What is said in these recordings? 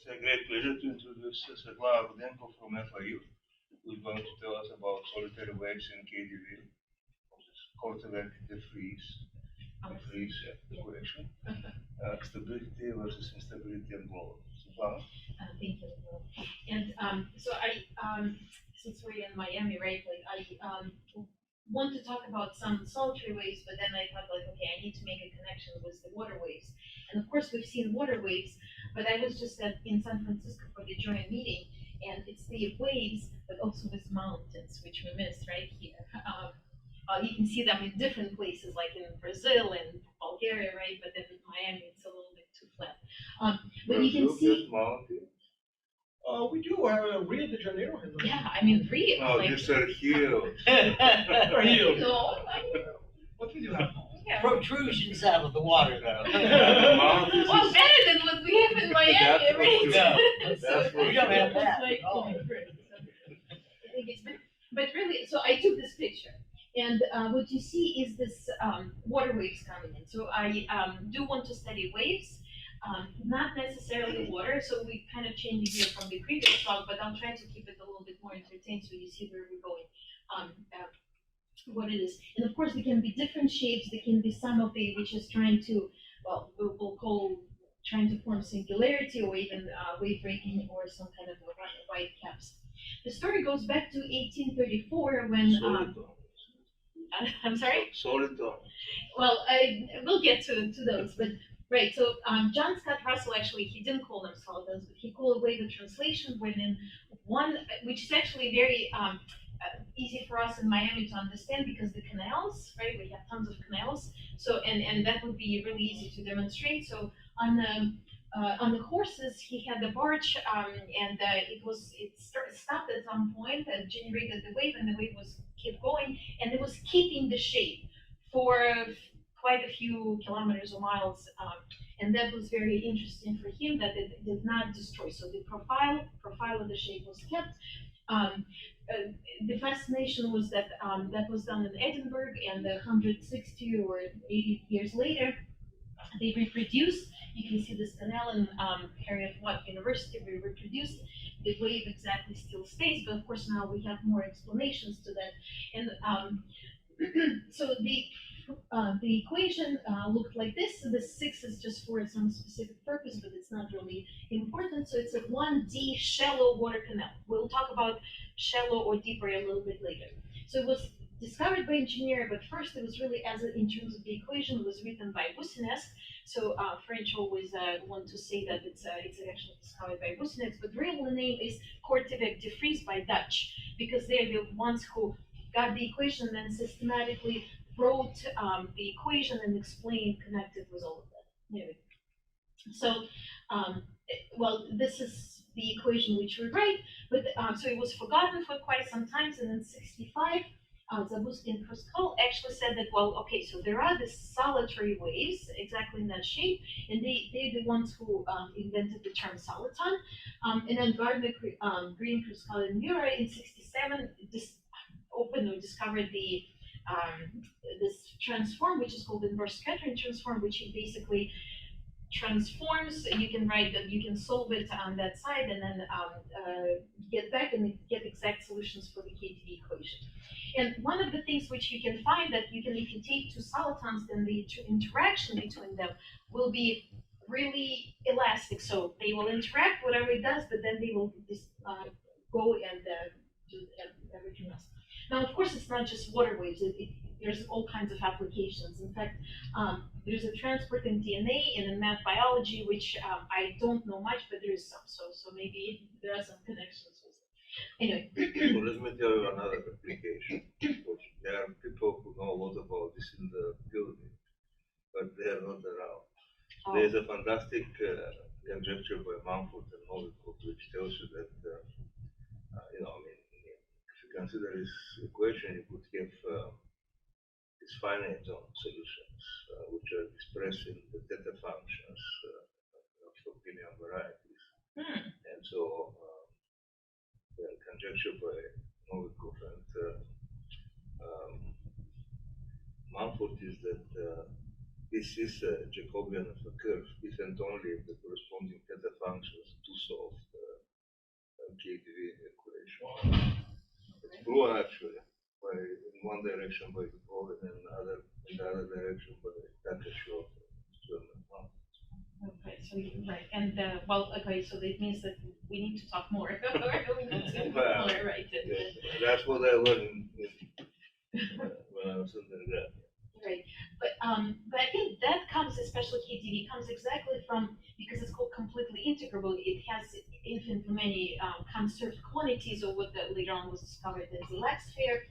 It's a great pleasure to introduce Svetlana Rudenko from FIU, who's going to tell us about solitary waves in KdV, Korteweg-de Vries, equation, stability versus instability and blow. Svetlana? Thank you. And so since we're in Miami, right, like I want to talk about some solitary waves, but then I thought like, okay, I need to make a connection with the water waves. And of course we've seen water waves, but I was just in San Francisco for the joint meeting, and it's the waves, but also with mountains, which we missed right here. You can see them in different places, like in Brazil and Bulgaria, right? But then in Miami, it's a little bit too flat. But you can see. We do. Rio de Janeiro has. Yeah, I mean Rio. No, like, these are hills. Or hills. No, What we do have? yeah. Protrusions out of the water, though. Mountains Well, is- better than what we have in Miami, That's what right? you- No, that's what we don't have that. Like, Oh. I think it's better. But really, so I took this picture, and what you see is this water waves coming in. So I do want to study waves, not necessarily water. So we kind of changed here from the previous talk, but I'll try to keep it a little bit more entertaining so you see where we're going. What it is. And of course, there can be different shapes. There can be some of the which is trying to, well, we'll call trying to form singularity or even wave breaking or some kind of white caps. The story goes back to 1834 when. Solitone. I'm sorry. Solitone. Well, we'll get to those, but right. So John Scott Russell actually he didn't call them solitones, but he called away the translation within one, which is actually very easy for us in Miami to understand because the canals, right? We have tons of canals, so and that would be really easy to demonstrate. So on the horses, he had the barge, and it stopped at some point and generated the wave, and the wave was kept going, and it was keeping the shape for quite a few kilometers or miles, and that was very interesting for him that it did not destroy. So the profile of the shape was kept. The fascination was that that was done in Edinburgh, and 160 or 80 years later, they reproduced. You can see this canal in Harriet-Watt University. We reproduced the wave exactly still stays, but of course now we have more explanations to that. And so the equation looked like this. So the 6 is just for some specific purpose, but it's not really important. So it's a 1D shallow water canal. We'll talk about shallow or deeper a little bit later. So it was discovered by engineer, but first it was really, as in terms of the equation, it was written by Bussinet. So French always want to say that it's actually discovered by Bussinet, but the real name is Korteweg-de Vries by Dutch, because they're the ones who got the equation and then systematically wrote the equation and explained, connected with all of that. Anyway, so well, this is the equation which we write, but so it was forgotten for quite some time, and in '65, Zabusky and Kruskel actually said that, well, okay, so there are these solitary waves exactly in that shape, and they're the ones who invented the term soliton. And then Gardner, Green, Kruskel, and Muir in '67 discovered the this transform, which is called inverse scattering transform, which it basically transforms. You can write that, you can solve it on that side, and then get back and get exact solutions for the KdV equation. And one of the things which you can find that if you take two solitons, then the interaction between them will be really elastic. So they will interact, whatever it does, but then they will go and do everything else. Now, of course, it's not just water waves. There's all kinds of applications. In fact, there's a transport in DNA and in math biology, which I don't know much, but there is some. So maybe there are some connections with it. Anyway. Well, let me tell you another application. There are people who know a lot about this in the building, but they are not around. Oh. There is a fantastic conjecture by Mumford and Novikov, which tells you that, if you consider this equation, you could have these finite zone solutions, which are expressed in the theta functions of opinion varieties. And so the conjecture by Novikov and Mumford is that this is a Jacobian of a curve if and only if the corresponding theta functions do solve the KdV equation. It's proven actually in one direction by Dubov and in the other direction by Zakharov. Okay, so right, and well, okay, so that means that we need to talk more. We need to Well, more, right? Yes, that's what I learned when I was undergrad. Right, but I think that comes, especially KdV, comes exactly from, because it's called completely integrable. It has infinitely many conserved quantities, or what later on was discovered as the Lax pair.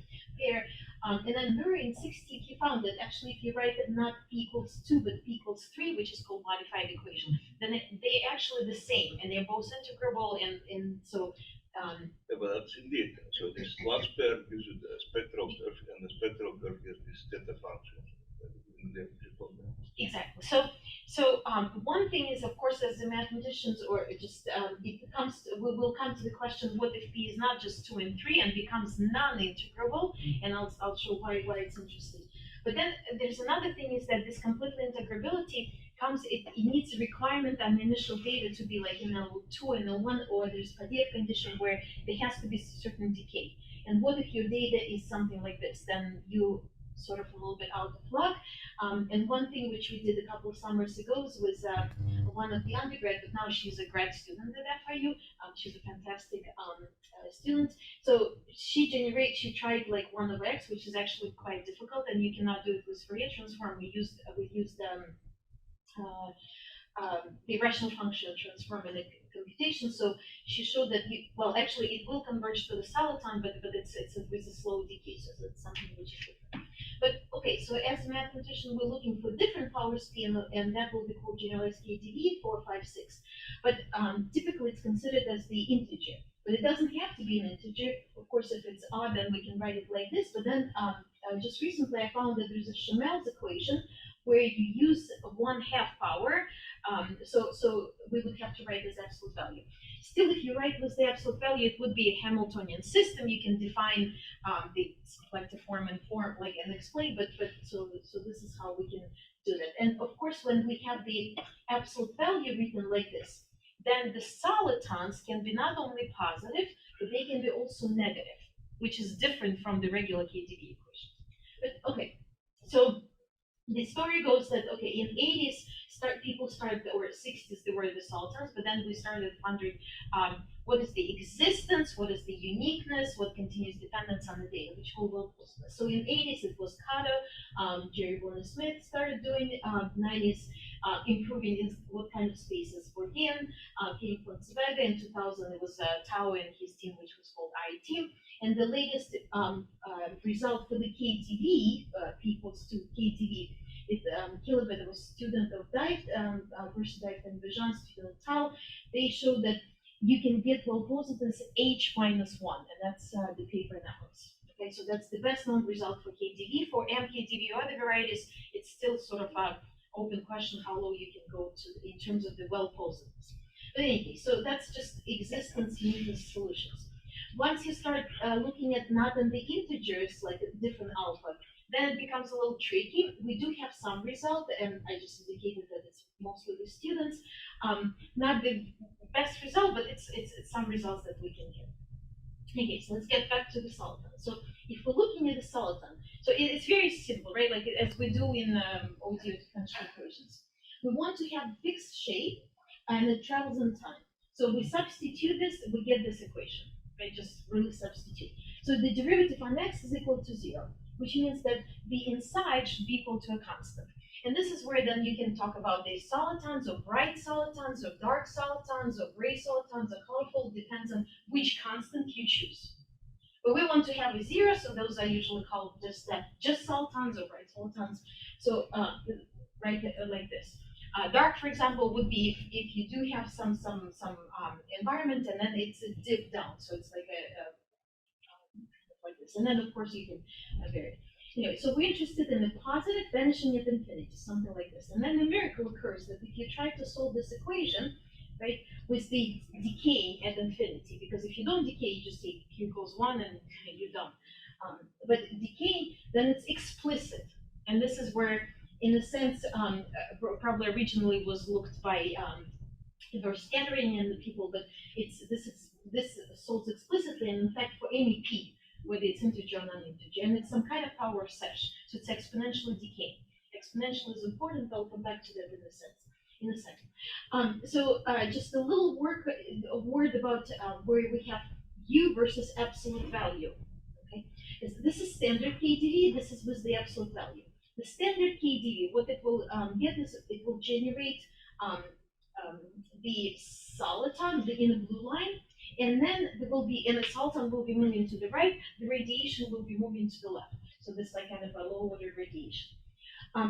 And then Murray in 60, he found that actually if you write it not p equals 2, but p equals 3, which is called modified equation, then they're actually the same, and they're both integrable, and so. Yeah, but that's indeed. So this Lax pair gives you the spectral curve, and the spectral curve gives this theta function. Exactly. So one thing is, of course, as the mathematicians, or just we will come to the question: what if p is not just 2 and 3 and becomes non-integrable? And I'll show why it's interesting. But then there's another thing is that this complete integrability comes. It needs a requirement on the initial data to be like in L2 and L1, or there's a Padilla condition where there has to be certain decay. And what if your data is something like this? Then you sort of a little bit out of luck. And one thing which we did a couple of summers ago was one of the undergrad, but now she's a grad student at FIU. She's a fantastic student. So she tried like 1 over x, which is actually quite difficult, and you cannot do it with Fourier transform. We used the rational function transform in the computation. So she showed that actually it will converge to the soliton, but it's a slow decay, so it's something which is different. But okay, so as a mathematician, we're looking for different powers p, and that will be called generalized KdV 4, 5, 6. But typically it's considered as the integer, but it doesn't have to be an integer. Of course, if it's odd, then we can write it like this. But then just recently I found that there's a Chamel's equation where you use 1/2 power. So we would have to write this absolute value. Still, if you write with the absolute value, it would be a Hamiltonian system. You can define the selective form and explain, but so this is how we can do that. And of course, when we have the absolute value written like this, then the solitons can be not only positive, but they can be also negative, which is different from the regular KdV equation. But okay, so the story goes that in 80s people started, or 60s they were the solitons, but then we started wondering what is the existence, what is the uniqueness, what continuous dependence on the data, which will work. So in 80s it was Kato, Jerry Warner-Smith started doing 90s improving in what kind of spaces we're in, came from Korteweg-de Vries. In 2000 it was Tao and his team, which was called I-team. And the latest result for the KdV, p equals to KdV, Kilobet was a student of Dijk, and Bejan, student of Tao. They showed that you can get well positives h-1, and that's the paper analysis. Okay, so that's the best known result for KdV. For mKdV or other varieties, it's still sort of an open question how low you can go to in terms of the well positives. But anyway, so that's just existence uniqueness solutions. Once you start looking at not in the integers, like a different alpha, then it becomes a little tricky. We do have some result, and I just indicated that it's mostly with students. Not the best result, but it's some results that we can get. Okay, so let's get back to the soliton. So if we're looking at the soliton, so it's very simple, right? Like as we do in audio differential equations. We want to have fixed shape, and it travels in time. So we substitute this, we get this equation, right? Just really substitute. So the derivative on x is equal to 0, which means that the inside should be equal to a constant. And this is where then you can talk about the solitons, or bright solitons, or dark solitons, or gray solitons, or colorful, depends on which constant you choose. But we want to have a 0, so those are usually called just solitons or bright solitons. So right like this. Dark, for example, would be if you do have some environment, and then it's a dip down, so it's like like this. And then of course you can vary it. Anyway, so we're interested in the positive vanishing at infinity, something like this. And then the miracle occurs that if you try to solve this equation, right, with the decaying at infinity, because if you don't decay, you just say q equals 1 and you're done. But decaying, then it's explicit. And this is where in a sense, probably originally was looked by inverse scattering and the people, but this solves explicitly, and in fact for any p, whether it's integer or non-integer, and it's some kind of power of such, so it's exponentially decaying. Exponential is important. I'll come back to that in a second. So just a little word about where we have u versus absolute value. Okay, this is standard KdV. This is with the absolute value. The standard KdV, what it will get is it will generate the soliton in the blue line, and then there will be, and the soliton will be moving to the right, the radiation will be moving to the left. So this is like kind of a low order radiation.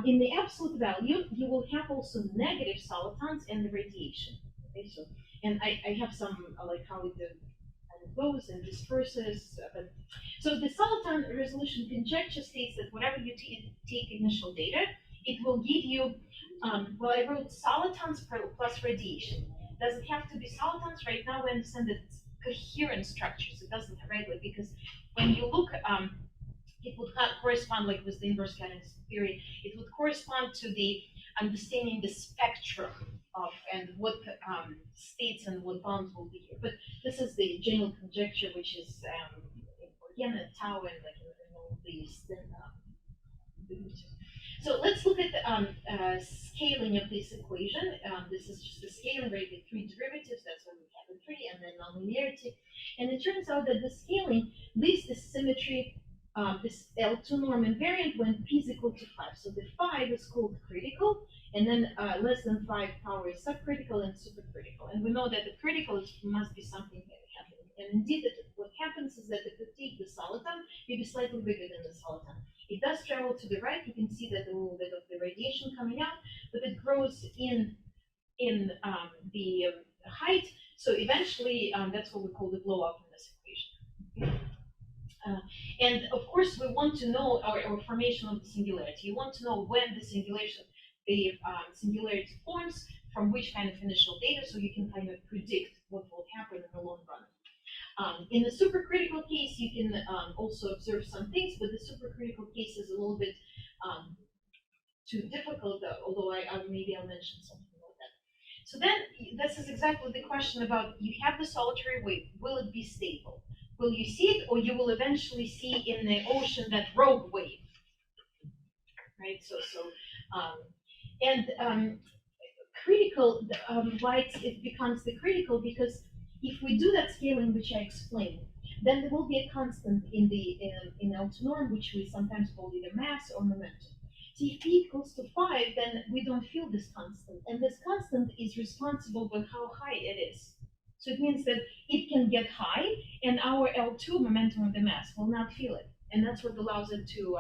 In the absolute value, you will have also negative solitons and the radiation. Okay, so, and I have some like how it goes and disperses. So the soliton resolution conjecture states that whatever you take initial data, it will give you, well, I wrote solitons plus radiation. Does it have to be solitons? Right now we understand that it's coherent structures. It doesn't, right? Like, because when you look, it would correspond, like with the inverse scattering theory, it would correspond to the understanding the spectrum of and what states and what bonds will be here. But this is the general conjecture, which is again and tau and like all these. So let's look at the scaling of this equation. This is just the scaling rate with three derivatives. That's when we have the three, and then nonlinearity. And it turns out that the scaling leaves this symmetry, this L2 norm invariant when p is equal to 5. So the 5 is called critical, and then less than 5 power is subcritical and supercritical. And we know that the critical must be something that happening. And indeed, what happens is that if you take the soliton, maybe slightly bigger than the soliton, it does travel to the right. You can see that a little bit of the radiation coming out, but it grows in the height. So eventually, that's what we call the blow up in this equation. And of course, we want to know our formation of the singularity. You want to know when the singularity forms, from which kind of initial data, so you can kind of predict what will happen in the long run. In the supercritical case, you can also observe some things, but the supercritical case is a little bit too difficult, although maybe I'll mention something about that. So then, this is exactly the question about, you have the solitary wave, will it be stable? Will you see it, or you will eventually see in the ocean that rogue wave, right? Critical, why it becomes the critical, because if we do that scaling, which I explained, then there will be a constant in the in L2 norm, which we sometimes call either mass or momentum. So if p equals to 5, then we don't feel this constant, and this constant is responsible for how high it is. So it means that it can get high, and our L2 momentum of the mass will not feel it, and that's what allows it to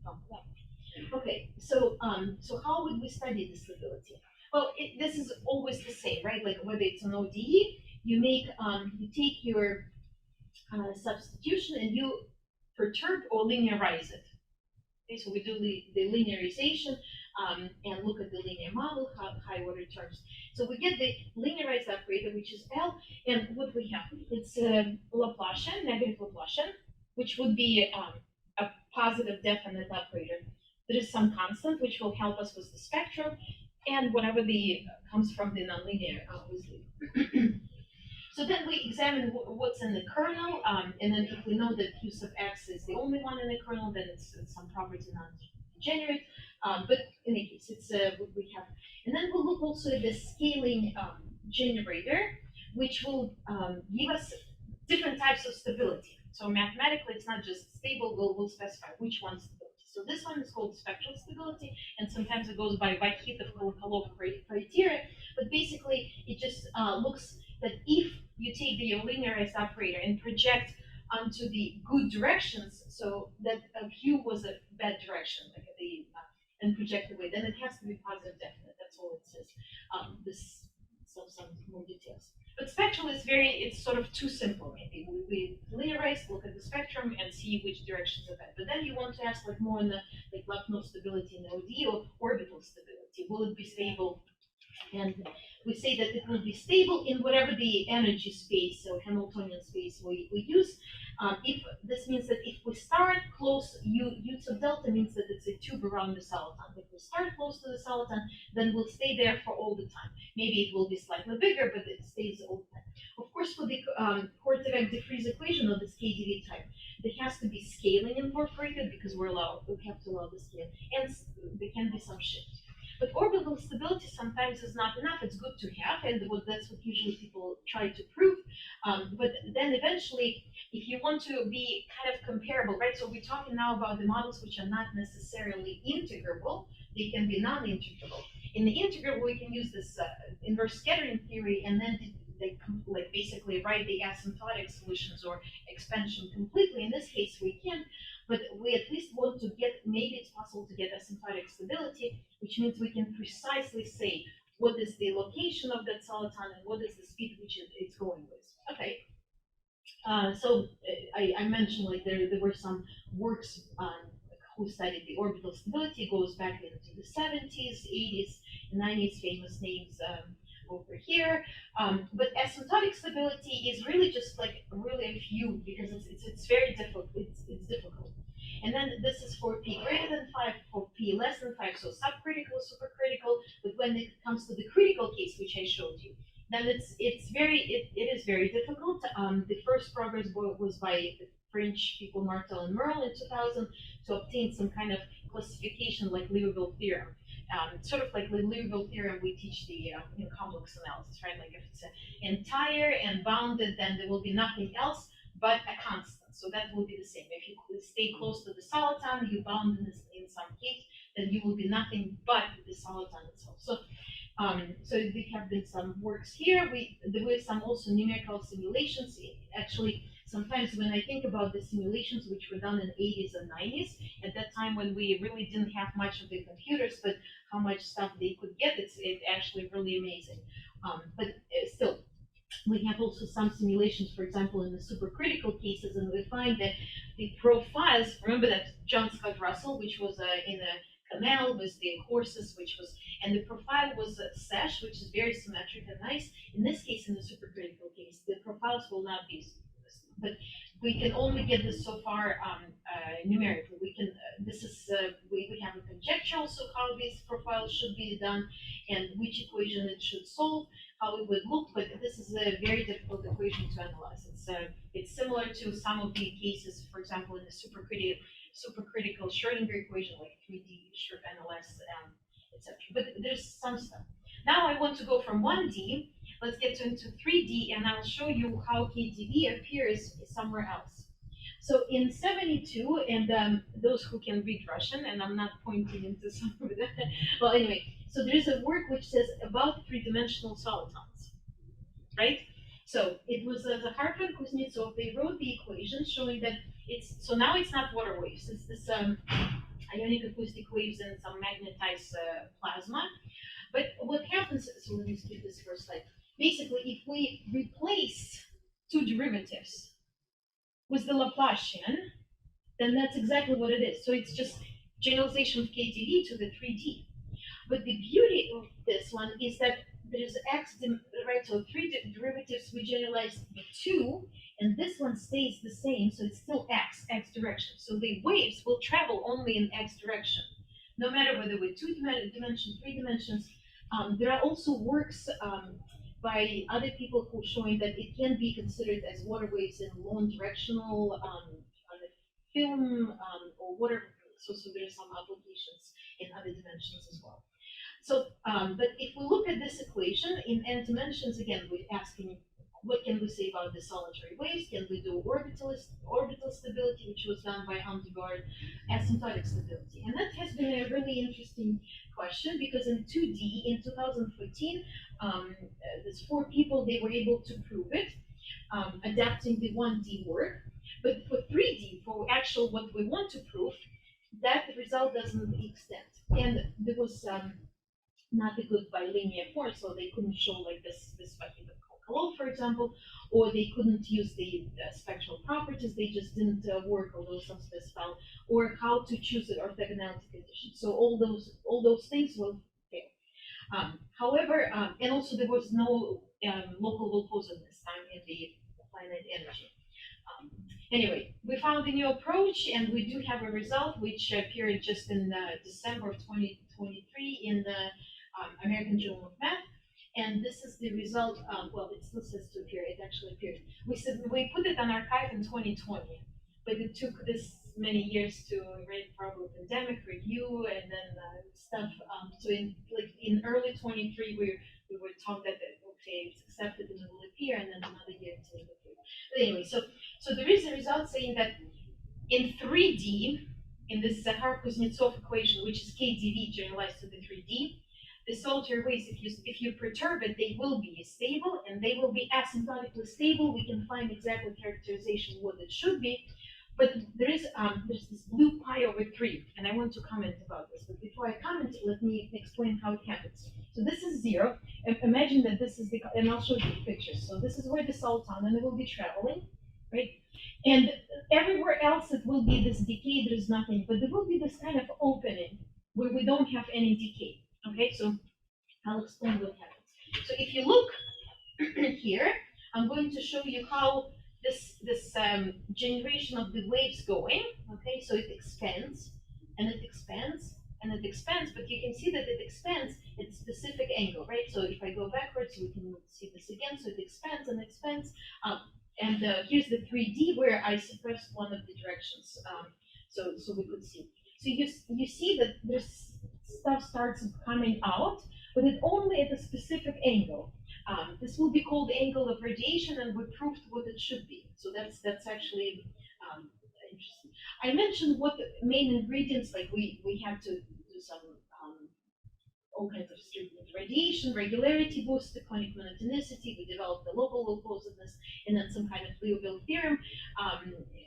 pump up. Okay, so how would we study the stability? Well, this is always the same, right? Like whether it's an ODE, you make you take your substitution and you perturb or linearize it. Okay, so we do the linearization and look at the linear model, high order terms. So we get the linearized operator, which is L, and what we have, it's a Laplacian, negative Laplacian, which would be a positive definite operator. There is some constant which will help us with the spectrum, and whatever comes from the nonlinear, obviously. So then we examine what's in the kernel, and then if we know that Q sub x is the only one in the kernel, then it's some property non-degenerate. But in any case, it's what we have. And then we'll look also at the scaling generator, which will give us different types of stability. So mathematically, it's not just stable, we'll specify which one's stability. So this one is called spectral stability, and sometimes it goes by Vakitov-Kolokov criteria, but basically it just looks that if you take the linearized operator and project onto the good directions, so that Q was a bad direction, like and project away, then it has to be positive definite. That's all it says. Some more details. But spectral is it's sort of too simple. Maybe we linearize, look at the spectrum, and see which directions are bad. But then you want to ask like more on the like Lyapunov stability in the OD or orbital stability. Will it be stable And we say that it will be stable in whatever the energy space or Hamiltonian space we use. If this means that if we start close, U sub delta means that it's a tube around the soliton. If we start close to the soliton, then we'll stay there for all the time. Maybe it will be slightly bigger, but it stays all the time. Of course, for the Korteweg-de Vries equation of this KdV-type, there has to be scaling incorporated because we have to allow the scale, and there can be some shift. But orbital stability sometimes is not enough. It's good to have, and that's what usually people try to prove. But then eventually, if you want to be kind of comparable, right? So we're talking now about the models which are not necessarily integrable. They can be non-integrable. In the integrable, we can use this inverse scattering theory, and then like basically write the asymptotic solutions or expansion completely. In this case, we can. But we at least want to get, maybe it's possible to get asymptotic stability, which means we can precisely say what is the location of that soliton and what is the speed which it's going with. Okay. So I mentioned like there were some works who studied the orbital stability, goes back into the 70s, 80s, 90s, famous names over here. But asymptotic stability is really just like really a few, because it's very difficult. It's difficult. And then this is for p greater than 5, for p less than 5, so subcritical, supercritical. But when it comes to the critical case, which I showed you, then it is very difficult. The first progress was by the French people Martel and Merle in 2000 to obtain some kind of classification like Liouville theorem. Sort of like the Liouville theorem we teach the in complex analysis, right? Like if it's entire and bounded, then there will be nothing else but a constant. So that will be the same. If you stay close to the soliton, you bound in some case, then you will be nothing but the soliton itself. So so there have been some works here. There were some also numerical simulations. Actually, sometimes when I think about the simulations which were done in 80s and 90s, at that time when we really didn't have much of the computers, but how much stuff they could get, it's actually really amazing. But still, we have also some simulations, for example, in the supercritical cases, and we find that the profiles, remember that John Scott Russell, which was in a canal with the horses, which was, and the profile was a sash, which is very symmetric and nice. In this case, in the supercritical case, the profiles will not be, but we can only get this so far numerically. We can, we have a conjecture also how these profiles should be done and which equation it should solve, how it would look, but this is a very difficult equation to analyze. It's similar to some of the cases, for example, in the supercritical Schrodinger equation, like 3D NLS, etc. But there's some stuff. Now I want to go from 1D, let's get into 3D, and I'll show you how KdV appears somewhere else. So in 72, and those who can read Russian, and I'm not pointing into some of that, well, anyway, so there is a work which says about three-dimensional solitons, right? So it was Zakharov-Kuznetsov, they wrote the equation showing that so now it's not water waves, it's this ionic-acoustic waves and some magnetized plasma. But what happens, so let me skip this first slide. Basically, if we replace two derivatives with the Laplacian, then that's exactly what it is. So it's just generalization of KdV to the 3D. But the beauty of this one is that there is x, right? So three derivatives we generalize the 2, and this one stays the same, so it's still x direction. So the waves will travel only in x direction, no matter whether we're 2 dimensions, 3 dimensions. There are also works by other people who are showing that it can be considered as water waves in long directional on a film or water. So there are some applications in other dimensions as well. So, but if we look at this equation in n dimensions, again, we're asking what can we say about the solitary waves? Can we do orbital stability, which was done by Amdegard, asymptotic stability? And that has been a really interesting question, because in 2D, in 2014, there's 4 people, they were able to prove it, adapting the 1D work. But for 3D, for actual what we want to prove, that result doesn't extend. And there was not a good bilinear form, so they couldn't show like this Kalov, for example, or they couldn't use the spectral properties, they just didn't work, although some specify, or how to choose the orthogonality condition. So all those things will fail. However, and also there was no local low posedness time in the finite energy. Anyway, we found a new approach, and we do have a result which appeared just in December of 2023 in the American Journal of Math. And this is the result. Well, it still says to appear. It actually appeared. We put it on archive in 2020, but it took this many years to write probably pandemic review and then stuff. So in early 23, we were told that okay, it's accepted and it will appear, and then another year until it appeared. But anyway, so there is a result saying that in 3D, in this Zakharov-Kuznetsov equation, which is KdV generalized to the 3D, the solitary waves, if you perturb it, they will be stable and they will be asymptotically stable. We can find exactly characterization what it should be, but there's this blue pi over 3, and I want to comment about this. But before I comment, let me explain how it happens. So this is 0. Imagine that this is and I'll show you the pictures. So this is where the soliton will be traveling, right? And everywhere else it will be this decay. There's nothing, but there will be this kind of opening where we don't have any decay. Okay, so I'll explain what happens. So if you look here, I'm going to show you how this generation of the waves going. Okay, so it expands and it expands and it expands, but you can see that it expands at a specific angle, right? So if I go backwards, we can see this again. So it expands and expands. And here's the 3D where I suppressed one of the directions, so we could see. So you see that this stuff starts coming out, but it only at a specific angle. This will be called the angle of radiation, and we proved what it should be. So that's actually interesting. I mentioned what the main ingredients, like we have to do some all kinds of treatment. Radiation, regularity boost, the conic monotonicity, we developed the local low posedness, and then some kind of Liouville theorem,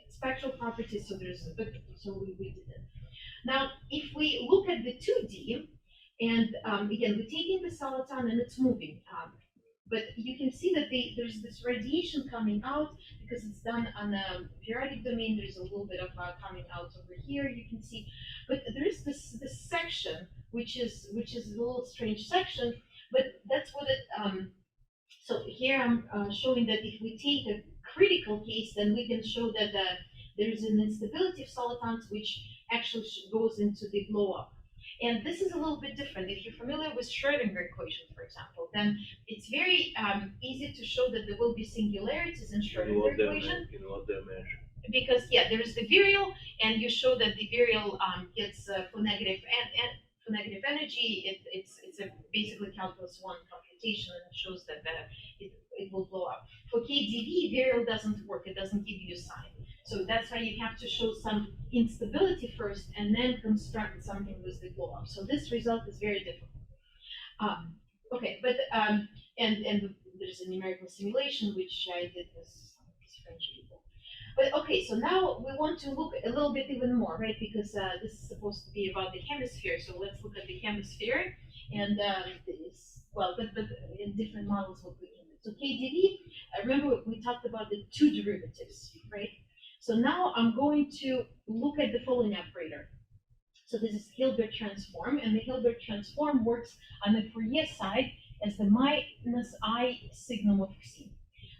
spectral properties, so we did it. Now, if we look at the 2D, and again, we're taking the soliton and it's moving, but you can see that there's this radiation coming out because it's done on a periodic domain. There's a little bit of coming out over here, you can see, but there is this section which is a little strange section, but that's what it. So here I'm showing that if we take a critical case, then we can show that there is an instability of solitons which actually goes into the blow up. And this is a little bit different. If you're familiar with Schrödinger equation, for example, then it's very easy to show that there will be singularities in Schrödinger equation. In what dimension? Because there is the virial, and you show that the virial gets for negative for negative energy. It's a basically calculus 1 computation, and it shows that it will blow up. For KdV, virial doesn't work. It doesn't give you a sign. So that's why you have to show some instability first and then construct something with the blow up. So this result is very difficult. Okay, but and there's a numerical simulation which I did with French people. But okay, so now we want to look a little bit even more, right? Because this is supposed to be about the hemisphere. So let's look at the hemisphere and but in different models what we can do. So KdV, remember we talked about the 2 derivatives, right? So now I'm going to look at the following operator. So this is Hilbert transform, and the Hilbert transform works on the Fourier side as the minus I signum of c.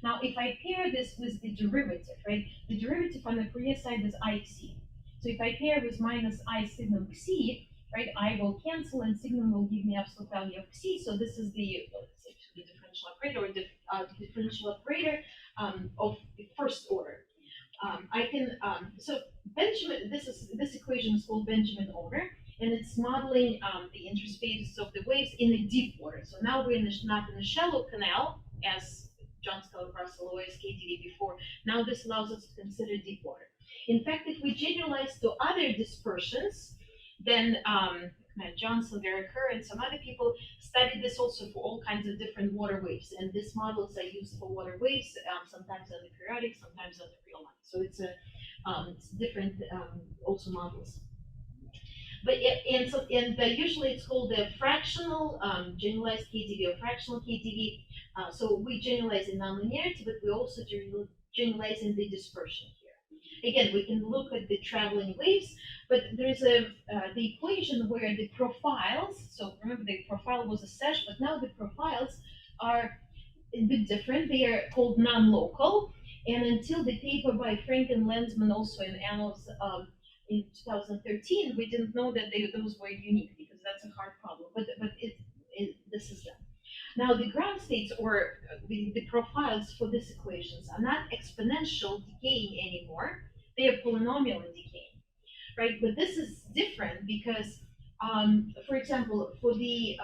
Now, if I pair this with the derivative, right? The derivative on the Fourier side is IC. So if I pair with minus I signum of c, right, I will cancel and signum will give me absolute value of c. So this is the differential operator, or the differential operator of the first order. I can so this equation is called Benjamin-Ono, and it's modeling the interspaces of the waves in the deep water. So now we're not in a shallow canal, as John Scala-Russell always KdV before. Now this allows us to consider deep water. In fact, if we generalize to other dispersions, then Matt Johnson, Vera Kerr, and some other people studied this also for all kinds of different water waves. And these models are used for water waves, sometimes on the periodic, sometimes on the real line. So it's different also models. But usually it's called a fractional generalized KdV or fractional KdV. So we generalize in nonlinearity, but we also generalize in the dispersion here. again, we can look at the traveling waves, but there's the equation where the profiles, so remember the profile was a sesh, but now the profiles are a bit different. They are called non-local, and until the paper by Frank and Lensman, also in Annals in 2013, we didn't know that those were unique, because that's a hard problem. But this is done. Now the ground states, or the profiles for these equations, are not exponential decaying anymore. They are polynomial in decaying, right? But this is different because, for example, for the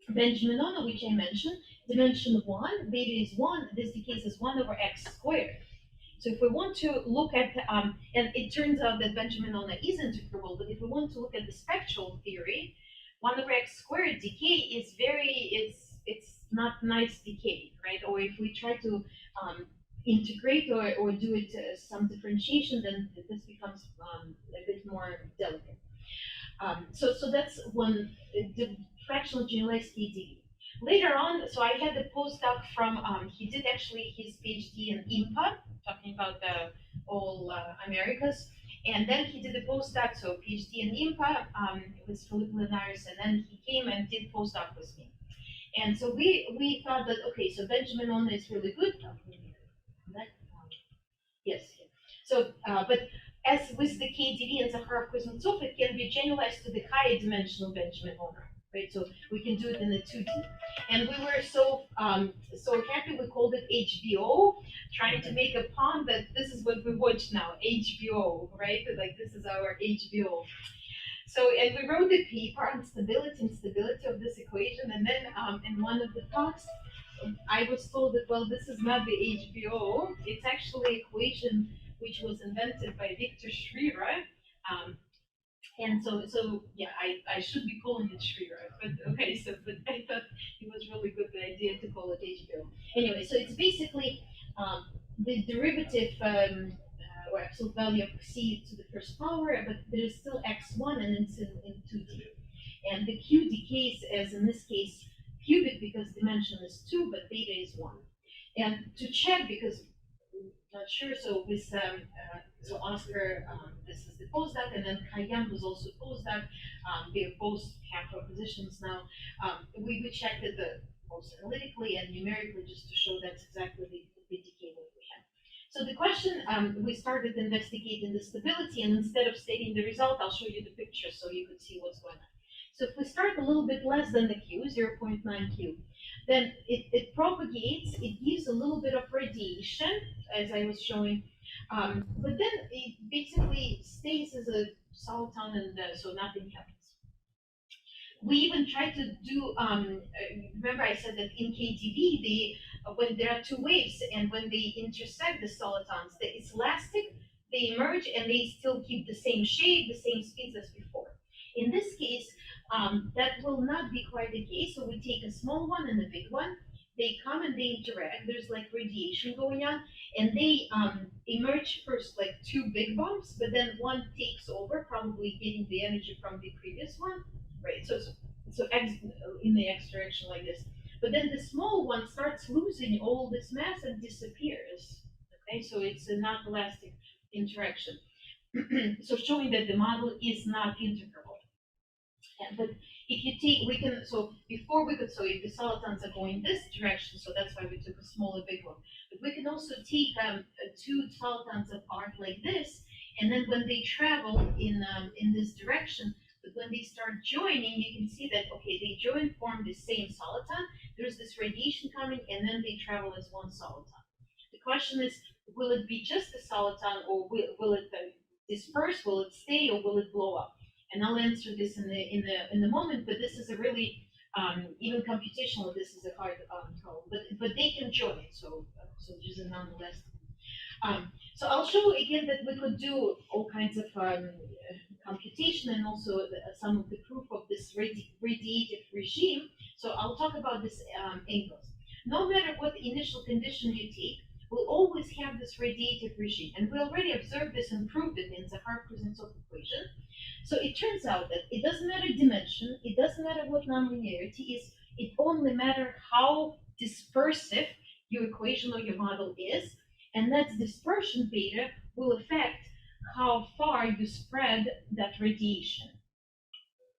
Benjamin-Ono, which I mentioned, dimension 1, beta is 1, this decays as 1 over x squared. So if we want to look at, and it turns out that Benjamin-Ono is integrable, but if we want to look at the spectral theory, 1 over x squared decay is it's not nice decay, right? Or if we try to integrate or do it some differentiation, then this becomes a bit more delicate. So that's one, the fractional generalized KdV. Later on, so I had a postdoc from, he did actually his PhD in IMPA, talking about all Americas. And then he did a postdoc, so PhD in IMPA with Philippe Linares, and then he came and did postdoc with me. And so we thought that, okay, so Benjamin-Ono is really good. Yes. So, but as with the KdV and Zakharov-Kuznetsov, it can be generalized to the higher dimensional Benjamin-Ono, right? So we can do it in the 2D. And we were so happy, we called it HBO, trying to make a pun that this is what we watch now, HBO, right? Like this is our HBO. So, and we wrote a paper on stability and stability of this equation, and then in one of the talks, I was told that, well, this is not the HBO, it's actually an equation which was invented by Victor Shrira. And so yeah, I should be calling it Shrira, but okay, but I thought it was really good idea to call it HBO. Anyway, so it's basically the derivative or absolute value of c to the first power, but there is still x1 and it's in 2D. And the q decays as, in this case, cubic because dimension is 2, but beta is 1. And to check, because I'm not sure, so with so Oscar, this is the postdoc, and then Kayam was also postdoc. They both have propositions now. We checked it both analytically and numerically just to show that's exactly the decay that we have. So the question, we started investigating the stability, and instead of stating the result, I'll show you the picture so you could see what's going on. So if we start a little bit less than the Q, 0.9 Q, then it propagates, it gives a little bit of radiation, as I was showing, but then it basically stays as a soliton, and so nothing happens. We even tried to do, remember I said that in KdV, when there are two waves and when they intersect the solitons, it's elastic, they emerge and they still keep the same shape, the same speeds as before. In this case, that will not be quite the case. So we take a small one and a big one. They come and they interact. There's like radiation going on, and they emerge first like two big bumps, but then one takes over, probably getting the energy from the previous one, right? So X in the X direction like this. But then the small one starts losing all this mass and disappears. Okay, so it's a non-elastic interaction. So showing that the model is not integrable. Yeah, but if you take, we can, so before we could, so if the solitons are going this direction, so that's why we took a smaller, big one. But we can also take two solitons apart like this, and then when they travel in this direction, but when they start joining, you can see that, okay, they join, form the same soliton, there's this radiation coming, and then they travel as one soliton. The question is, will it be just a soliton, or will it disperse, will it stay, or will it blow up? And I'll answer this in the moment, but this is a really even computational. This is a hard problem, but they can join. So just a nonetheless. So I'll show again that we could do all kinds of computation and also some of the proof of this radiative regime. So I'll talk about this angles. No matter what initial condition you take, we'll always have this radiative regime, and we already observed this and proved it in the Zakharov-Kuznetsov equation. So it turns out that it doesn't matter dimension, it doesn't matter what nonlinearity is, it only matters how dispersive your equation or your model is, and that's dispersion beta will affect how far you spread that radiation,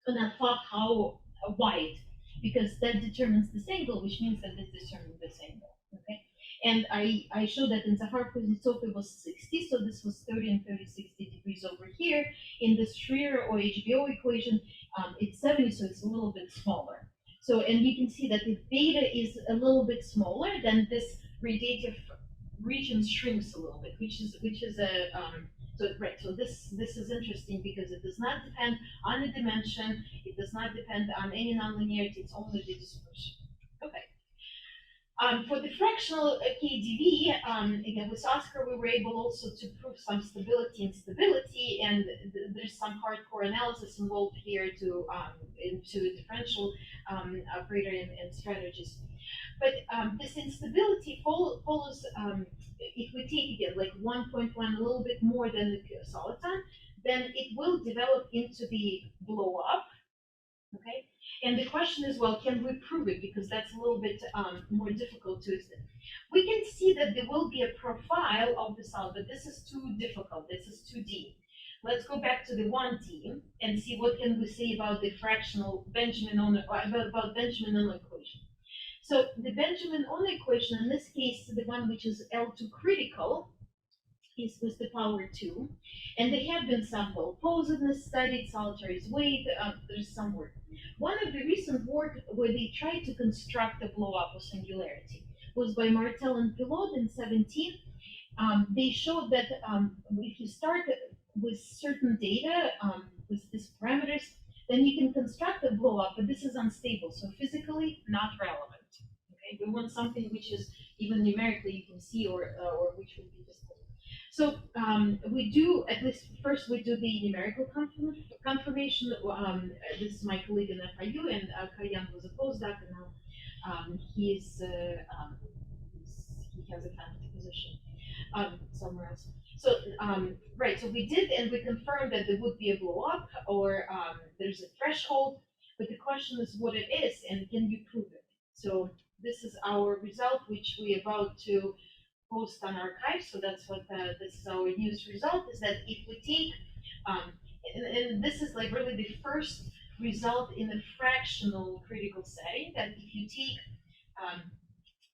and not how wide, because that determines this angle, which means that this determines this angle. Okay, and I showed that in Zakharov-Kuznetsov it was 60, so this was 30 and 30, 60 degrees over here. In the Shrira or HBO equation, it's 70, so it's a little bit smaller. So, and you can see that if beta is a little bit smaller, then this radiative region shrinks a little bit, which is a so right. So this is interesting because it does not depend on the dimension. It does not depend on any nonlinearity. It's only the dispersion. Okay. For the fractional KdV, again with Oscar, we were able also to prove some stability and stability, and there's some hardcore analysis involved here to into differential operator and strategies. But this instability follows, if we take again like 1.1, a little bit more than the soliton, then it will develop into the blow up. Okay, and the question is, well, can we prove it? Because that's a little bit more difficult to explain. We can see that there will be a profile of the solid, but this is too difficult. This is 2D. Let's go back to the 1D and see what can we say about the fractional Benjamin-Ono, about Benjamin-Ono equation. So the Benjamin-Ono equation, in this case, the one which is L2 critical, is with the power 2, and they have been some well-posedness studied, solitary weight, there's some work. One of the recent work where they tried to construct a blow-up of singularity was by Martel and Pilot in 17. They showed that if you start with certain data, with these parameters, then you can construct a blow-up, but this is unstable, so physically not relevant. Okay, we want something which is even numerically you can see, or which would be visible. So we do, at least first we do the numerical confirmation. This is my colleague in FIU, and Karyan was a postdoc, and now he has a faculty position somewhere else. So right, so we did, and we confirmed that there would be a blow up, or there's a threshold, but the question is what it is, and can you prove it? So this is our result, which we're about to post on archive. So that's what this is our news result, is that if we take and this is like really the first result in a fractional critical setting, that if you take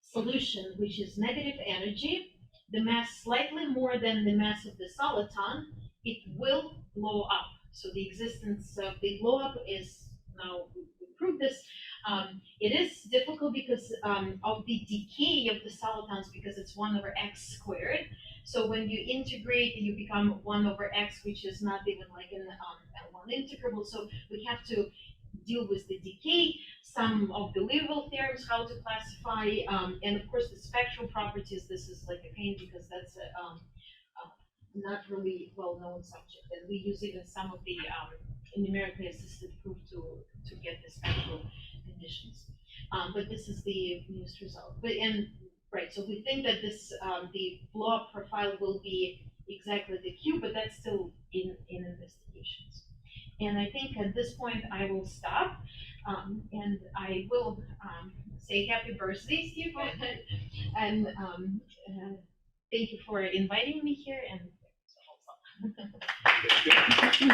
solution which is negative energy, the mass slightly more than the mass of the soliton, it will blow up. So the existence of the blow up is, now we proved this. It is difficult because of the decay of the solitons, because it's 1 over x squared. So when you integrate, you become 1 over x, which is not even like an L1 integrable. So we have to deal with the decay, some of the Liouville theorems, how to classify, and of course the spectral properties. This is like a pain because that's a not really well-known subject, and we use even some of the numerically assisted proof to get the spectral conditions. But this is the newest result. But right, so we think that this the blow-up profile will be exactly the Q, but that's still in investigations. And I think at this point I will stop, and I will say happy birthday, Steve, and thank you for inviting me here. And Thank you.